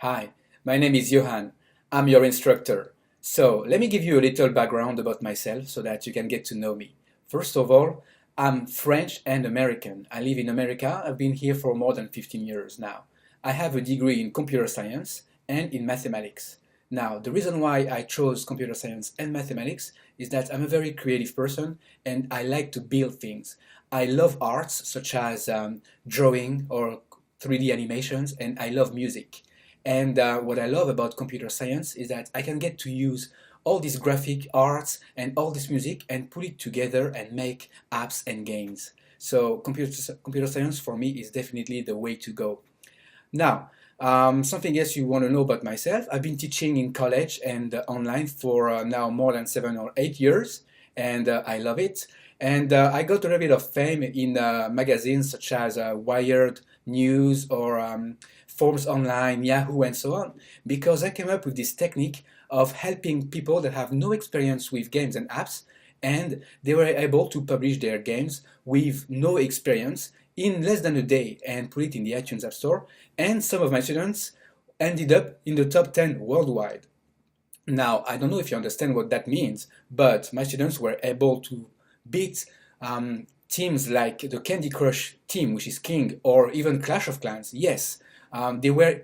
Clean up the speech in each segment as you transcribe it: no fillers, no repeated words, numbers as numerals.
Hi, my name is Johan. I'm your instructor. So let me give you a little background about myself so that you can get to know me. First of all, I'm French and American. I live in America. I've been here for more than 15 years now. I have a degree in computer science and in mathematics. Now, the reason why I chose computer science and mathematics is that I'm a very creative person and I like to build things. I love arts such as drawing or 3D animations, and I love music. And what I love about computer science is that I can get to use all these graphic arts and all this music and put it together and make apps and games. So computer science for me is definitely the way to go. Now, something else you want to know about myself, I've been teaching in college and online for now more than 7 or 8 years, and I love it. And I got a little bit of fame in magazines such as Wired News or Forbes Online, Yahoo, and so on, because I came up with this technique of helping people that have no experience with games and apps, and they were able to publish their games with no experience in less than a day and put it in the iTunes App Store. And some of my students ended up in the top 10 worldwide. Now, I don't know if you understand what that means, but my students were able to beat teams like the Candy Crush team, which is King, or even Clash of Clans. Yes, they were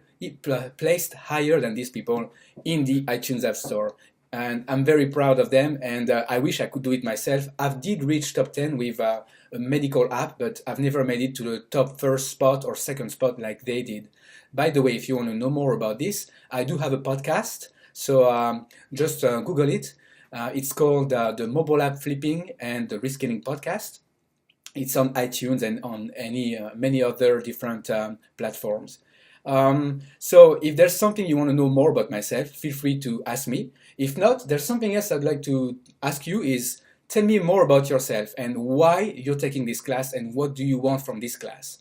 placed higher than these people in the iTunes App Store. And I'm very proud of them, and I wish I could do it myself. I did reach top 10 with a medical app, but I've never made it to the top first spot or second spot like they did. By the way, if you want to know more about this, I do have a podcast, so just Google it. It's called the Mobile App Flipping and the Reskinning Podcast. It's on iTunes and on many other different platforms. So if there's something you want to know more about myself, feel free to ask me. If not, there's something else I'd like to ask you is tell me more about yourself and why you're taking this class and what do you want from this class.